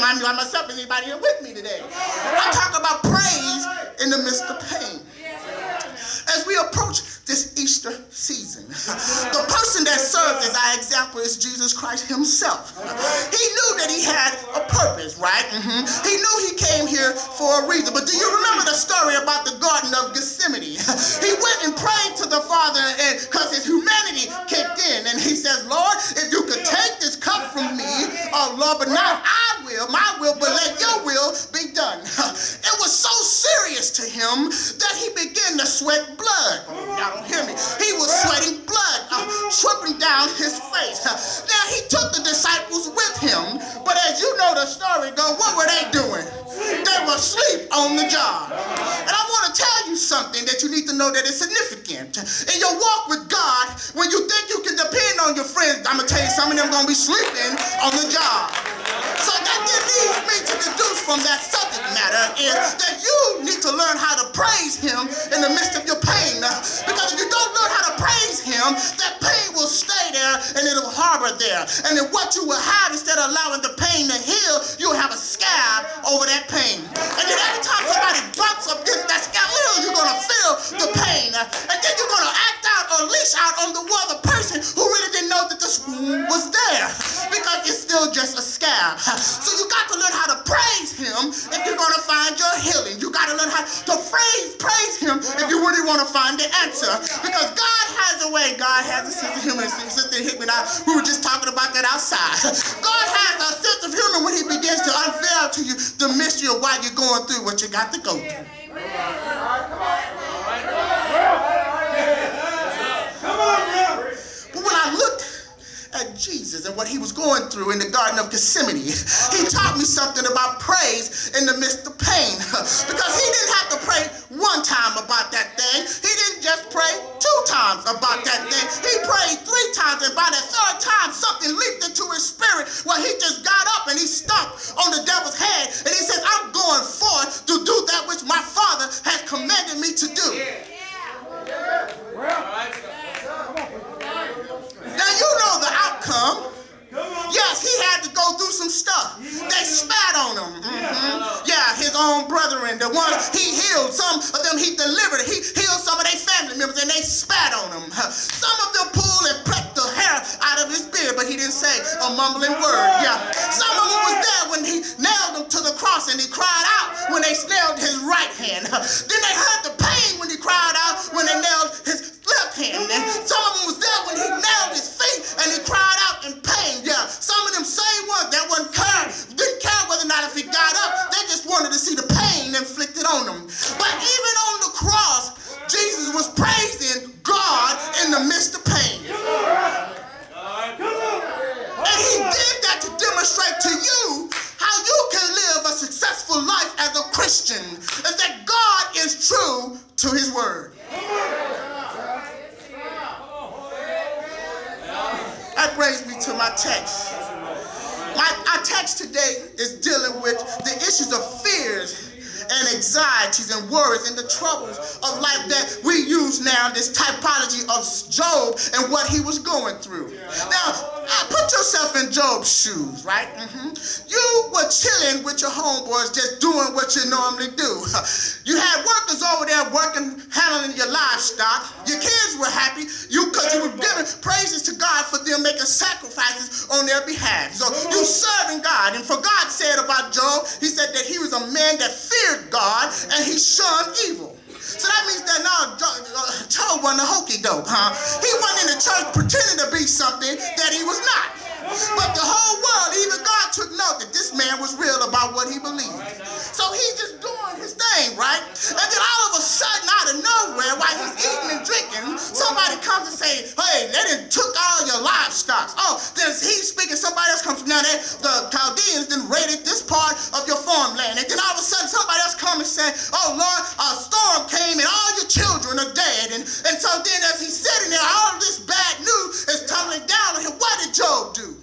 I'm by myself. Is anybody here with me today? I'm talking about praise in the midst of pain. As we approach this Easter season, the person that serves as our example is Jesus Christ himself. He knew that he had a purpose, right? He knew he came here for a reason. But do you remember the story about the Garden of Gethsemane? He went and prayed to the Father because his humanity kicked in. And he says, Lord, if you could take this cup from me, oh Lord, but not my will, but let your will be done. It was so serious to him that he began to sweat blood. Y'all don't hear me. He was sweating blood, dripping down his face. Now, he took the disciples with him, but as you know the story goes, what were they doing? They were asleep on the job. And I want to tell you something that you need to know that is significant. In your walk with God, when you think you can depend on your friends, I'm going to tell you some of them going to be sleeping on the job. So that leads me to deduce from that subject matter is that you need to learn how to praise him in the midst of your pain. Because if you don't learn how to praise him, that pain will stay there and it'll harbor there. And then what you will have, instead of allowing the pain to heal, you'll have a scab over that pain. And then every time somebody bumps up against that scab, you're going to feel the pain. And then you're going to act out or leash out on the other person who really didn't know that this wound was there. Because it's still just a scab. So you got to learn how to praise him if you're going to find your healing. You got to learn how to praise him if you really want to find the answer. Because God has a way. God has a sense of humor. Sister Hickman, we were just talking about that outside. God has a sense of humor when he begins to unveil to you the mystery of why you're going through what you got to go through. But when I looked at Jesus and what he was going through in the Garden of Gethsemane, he taught me something about praise in the midst of pain. Because he didn't have to pray one time about that thing. He didn't just pray 2 times about that thing. He prayed 3 times, and by the 3rd time, something leaped into his spirit where he just got up and he stomped on the devil's head. And he says, I'm going forth to do that which my Father has commanded me to do. Now you know the outcome. Yes, he had to go through some stuff. They spat on him. Yeah, his own brethren, the ones he healed, some of them he delivered. He healed some of their family members and they spat on him. Some of them pulled and plucked the hair out of his beard, but he didn't say a mumbling word. Yeah, some of them was there when he nailed him to the cross and he cried out when they nailed his right hand. Then they heard the pain when he cried out when they nailed his left hand. And some of them was there when he nailed his feet and he cried out in pain. Yeah, some of them same ones that didn't care whether or not if he got up, they just wanted to see the pain inflicted on them. But even on the cross, Jesus was praising God in the midst of pain. And he did that to demonstrate to you how you can live a successful life as a Christian, and that God is true to his word. That brings me to my text. Our text today is dealing with the issues of fears and anxieties and worries and the troubles of life that we use now, this typology of Job and what he was going through. Now, put yourself in Job's shoes, right? You were chilling with your homeboys, just doing what you normally do. You had workers over there working, handling your livestock. Your kids were happy because you were giving praises to God for them making sacrifices on their behalf. So you serving God. And for God said about Job, he said that he was a man that feared God and he shunned evil. So that means that now Job wasn't a hokey doke, He wasn't in the church pretending to be something that he was not. But the whole world, even God, took note that this man was real about what he believed. So he's just doing his thing, right? And then all of a sudden, out of nowhere, while he's eating and drinking, somebody comes and say, hey, they done took all your livestock. Oh, then he's speaking, somebody else comes from down there. The Chaldeans then raided this part of your farmland. And then all of a sudden, somebody else comes and says, oh, Lord, a storm came and all your children are dead. And so then as he's sitting there, all of this bad news is tumbling down on him. What did Job do?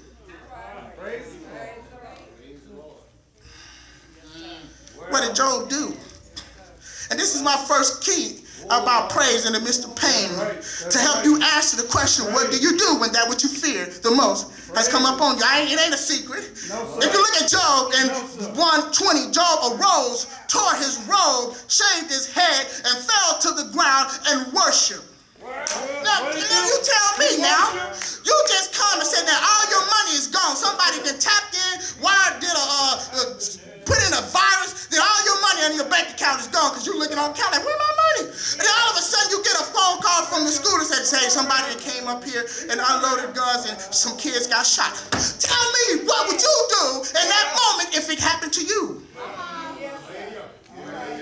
What did Job do? And this is my first key about praise in the midst of pain, to help you answer the question, what do you do when that which you fear the most has come up on you. It ain't a secret. If you look at Job in 1:20, Job arose, tore his robe, shaved his head, and fell to the ground and worshiped. Now, you tell me now, you just come and said that all your money is gone. Somebody been tapped in, put in a virus, then all your money in your bank account is gone because you're looking on the account like, where's my money? And then all of a sudden you get a phone call from the school that said, hey, somebody that came up here and unloaded guns and some kids got shot. Tell me, what would you do in that moment if it happened to you?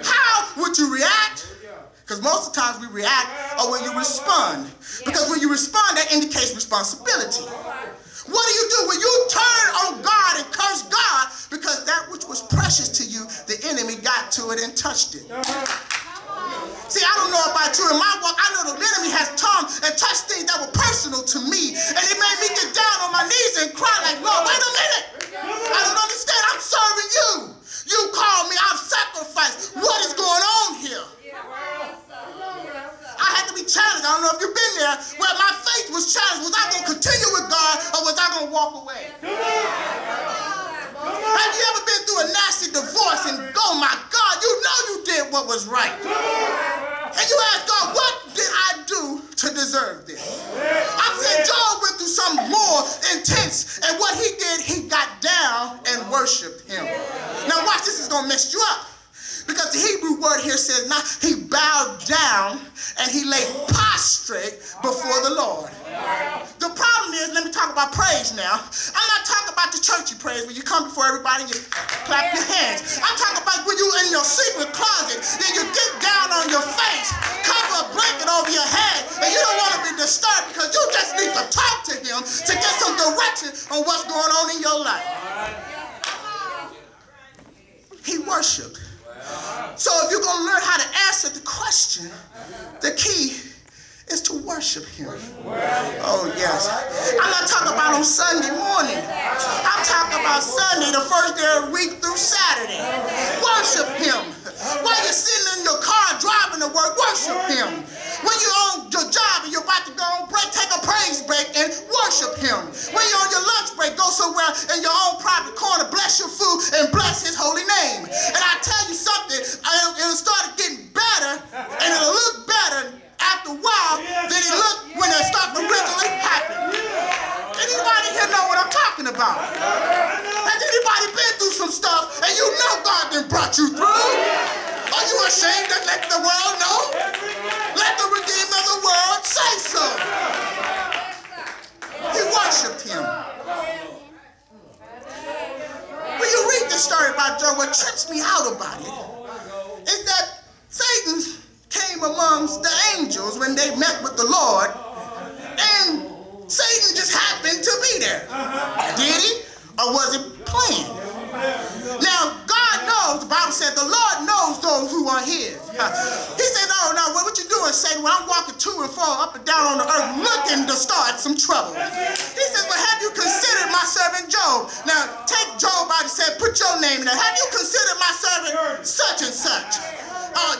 How would you react? Because most of the times we react or when you respond. Because when you respond, that indicates responsibility. What do you do when you turn on God and curse God because that which was precious to you, the enemy got to it and touched it? See, I don't know about you. In my walk, I know the enemy has come and touched things that were personal to me. And it made me get down on my knees and cry like, Lord, wait a minute. I don't understand. I'm serving you. You called me. I've sacrificed. What is going on here? I had to be challenged. I don't know if you've been there where my faith was challenged. Was I going to continue with God or was I going to walk away? Have you ever been through a nasty divorce and oh my God, you know you did what was right. And you ask God, what did I do to deserve this? I said Job went through something more intense, and what he did, he got down and worshiped him. Now watch, this is going to mess you up. Because the Hebrew word here says, now he bowed down and he lay prostrate before the Lord. The problem is, let me talk about praise now. I'm not talking about the churchy praise where you come before everybody and you clap your hands. I'm talking about when you're in your secret closet, then you get down on your face, cover a blanket over your head, and you don't want to be disturbed because you just need to talk to him to get some direction on what's going on in your life. He worshiped. So if you're going to learn how to answer the question, the key is to worship him. Oh, yes. I'm not talking about on Sunday morning. I'm talking about Sunday, the first day of the week through Saturday. Worship him. While you're sitting in your car driving to work, worship him. When you're on your job and you're about to go on break, take a praise break and worship him. When you're on your lunch break, go somewhere in your own private corner, bless your food and bless his holy name. And I tell you something, it'll start getting better and it'll look better after a while than it looked when it started to originally happen. Anybody here know what I'm talking about? Has anybody been through some stuff and you know God done brought you through? Are you ashamed to let the world know? Let the Redeemer of the world say so. He worshipped him. When you read the story about Job, what trips me out about it is that Satan came amongst the angels when they met with the Lord, and Satan just happened to be there. Did he? Or was it planned? Now, God knows, the Bible said the Lord knows those who are his. He said, no, what you doing, Satan? When I'm walking to and fro, up and down on the earth, looking to start some trouble. He says, well, have you considered my servant Job? Now, take Job out and say, put your name in there. Have you considered my servant such and such?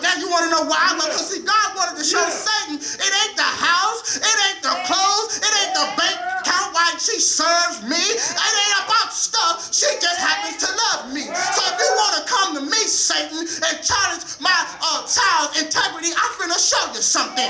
Now you want to know why? Because see, God wanted to show Satan, it ain't the house, it ain't the clothes, it ain't the bank account why she serves me. It ain't about stuff. She just happens to love me. So if you want to come to me, Satan, and challenge my child's integrity, I'm finna show you something.